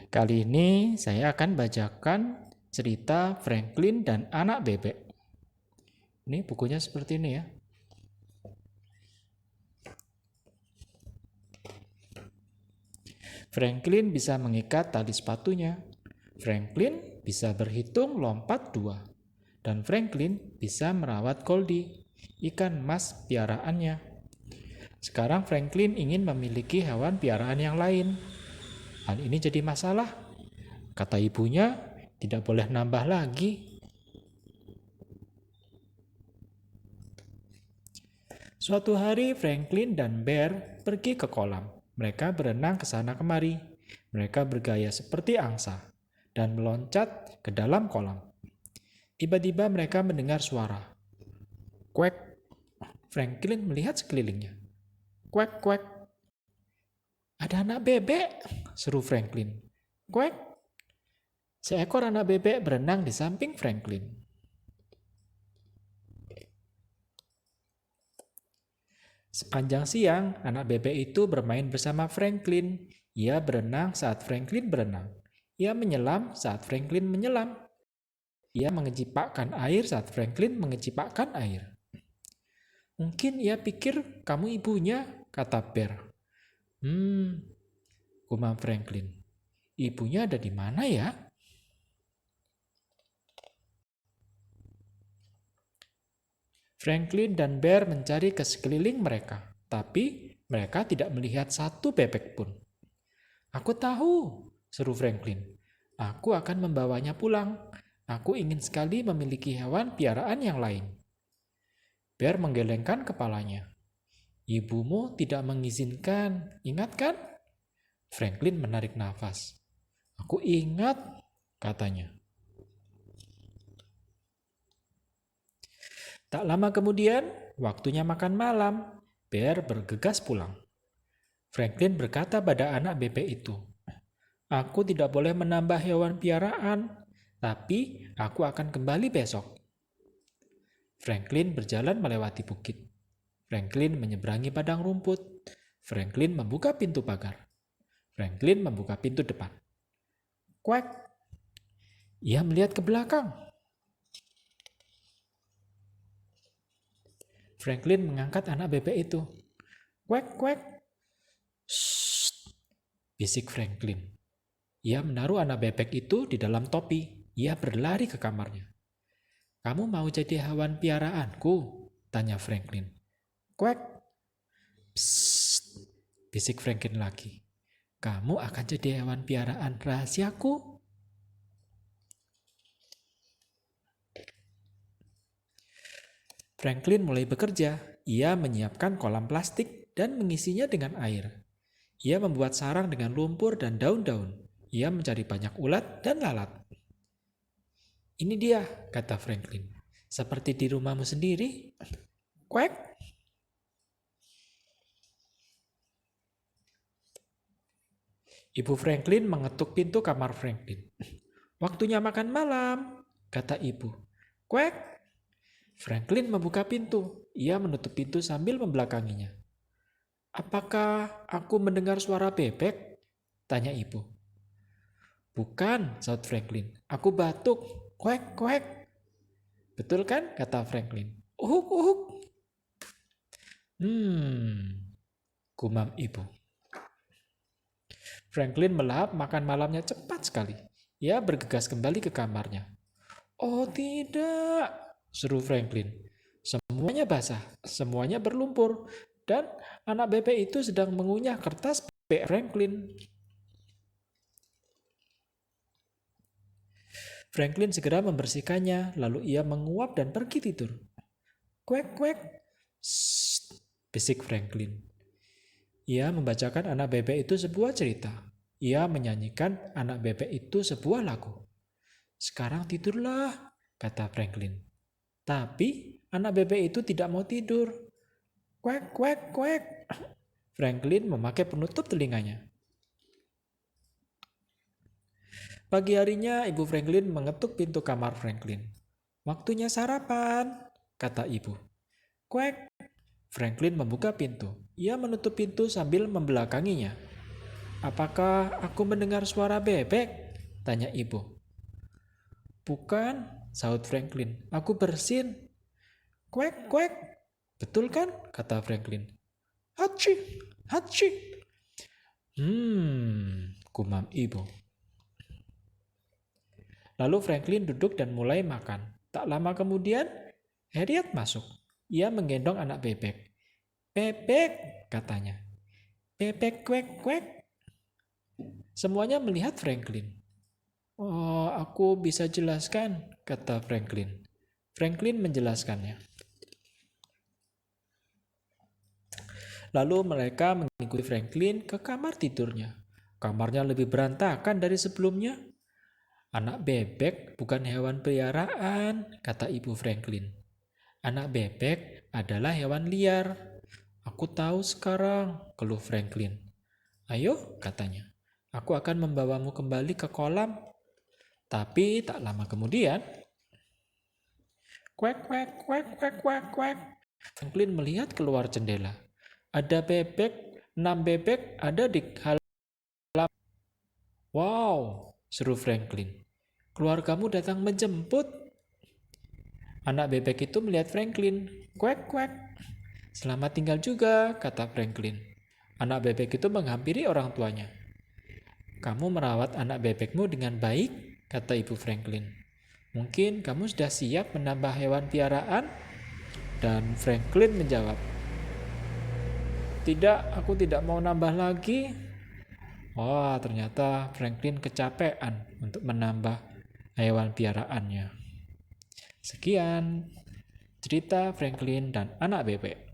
Kali ini saya akan bacakan cerita Franklin dan anak bebek. Ini bukunya seperti ini ya. Franklin bisa mengikat tali sepatunya. Franklin bisa berhitung lompat 2. Dan Franklin bisa merawat Goldie, ikan emas piaraannya. Sekarang Franklin ingin memiliki hewan piaraan yang lain. Hal ini jadi masalah. Kata ibunya, tidak boleh nambah lagi. Suatu hari Franklin dan Bear pergi ke kolam. Mereka berenang ke sana kemari. Mereka bergaya seperti angsa dan meloncat ke dalam kolam. Tiba-tiba mereka mendengar suara. Kuek. Franklin melihat sekelilingnya. Kuek, kuek. Ada anak bebek, seru Franklin. Kuek. Seekor anak bebek berenang di samping Franklin. Sepanjang siang, anak bebek itu bermain bersama Franklin. Ia berenang saat Franklin berenang. Ia menyelam saat Franklin menyelam. Ia mengecipakkan air saat Franklin mengecipakkan air. Mungkin ia pikir kamu ibunya, kata Bear. Gumam Franklin. Ibunya ada di mana ya? Franklin dan Bear mencari ke sekeliling mereka, tapi mereka tidak melihat satu bebek pun. Aku tahu, seru Franklin. Aku akan membawanya pulang. Aku ingin sekali memiliki hewan piaraan yang lain. Bear menggelengkan kepalanya. Ibumu tidak mengizinkan, ingat kan? Franklin menarik nafas. Aku ingat, katanya. Tak lama kemudian, waktunya makan malam. Bear bergegas pulang. Franklin berkata pada anak bebek itu, aku tidak boleh menambah hewan piaraan, tapi aku akan kembali besok. Franklin berjalan melewati bukit. Franklin menyeberangi padang rumput. Franklin membuka pintu pagar. Franklin membuka pintu depan. Kuek. Ia melihat ke belakang. Franklin mengangkat anak bebek itu. Kuek, kuek. Shh, bisik Franklin. Ia menaruh anak bebek itu di dalam topi. Ia berlari ke kamarnya. Kamu mau jadi hewan piaraanku? Tanya Franklin. Kuek. Psst, bisik Franklin lagi. Kamu akan jadi hewan piaraan rahasiaku? Franklin mulai bekerja. Ia menyiapkan kolam plastik dan mengisinya dengan air. Ia membuat sarang dengan lumpur dan daun-daun. Ia mencari banyak ulat dan lalat. Ini dia, kata Franklin. Seperti di rumahmu sendiri. Kuek. Ibu Franklin mengetuk pintu kamar Franklin. Waktunya makan malam, kata ibu. Kuek. Franklin membuka pintu. Ia menutup pintu sambil membelakanginya. Apakah aku mendengar suara bebek? Tanya ibu. Bukan, saut Franklin. Aku batuk. Kuek, kuek. Betul kan? Kata Franklin. Uhuk, uhuk. Gumam ibu. Franklin melahap makan malamnya cepat sekali. Ia bergegas kembali ke kamarnya. Oh tidak, seru Franklin. Semuanya basah, semuanya berlumpur, dan anak bebek itu sedang mengunyah kertas bebek Franklin. Franklin segera membersihkannya, lalu ia menguap dan pergi tidur. Kuek, kuek. Shh, bisik Franklin. Ia membacakan anak bebek itu sebuah cerita. Ia menyanyikan anak bebek itu sebuah lagu. Sekarang tidurlah, kata Franklin. Tapi anak bebek itu tidak mau tidur. Kuek, kuek, kuek. Franklin memakai penutup telinganya. Pagi harinya, Ibu Franklin mengetuk pintu kamar Franklin. Waktunya sarapan, kata ibu. Kuek. Franklin membuka pintu. Ia menutup pintu sambil membelakanginya. Apakah aku mendengar suara bebek? Tanya ibu. Bukan, sahut Franklin. Aku bersin. Kuek, kuek. Betul kan? Kata Franklin. Hachi, hachi. Gumam ibu. Lalu Franklin duduk dan mulai makan. Tak lama kemudian, Harriet masuk. Ia menggendong anak bebek. Bebek, katanya. Bebek kuek kuek. Semuanya melihat Franklin. Oh, aku bisa jelaskan, kata Franklin. Franklin menjelaskannya. Lalu mereka mengikuti Franklin ke kamar tidurnya. Kamarnya lebih berantakan dari sebelumnya. Anak bebek bukan hewan peliharaan, kata ibu Franklin. Anak bebek adalah hewan liar. Aku tahu sekarang, keluh Franklin. Ayo, katanya. Aku akan membawamu kembali ke kolam. Tapi tak lama kemudian, kuek, kuek, kuek, kuek, kuek, kuek. Franklin melihat keluar jendela. Ada bebek, 6 bebek ada di halaman. Wow, seru Franklin. Keluargamu datang menjemput. Anak bebek itu melihat Franklin. Kuek, kuek. Selamat tinggal juga, kata Franklin. Anak bebek itu menghampiri orang tuanya. Kamu merawat anak bebekmu dengan baik, kata ibu Franklin. Mungkin kamu sudah siap menambah hewan piaraan? Dan Franklin menjawab, tidak, aku tidak mau nambah lagi. Wah, ternyata Franklin kecapean untuk menambah hewan piaraannya. Sekian cerita Franklin dan anak bebek.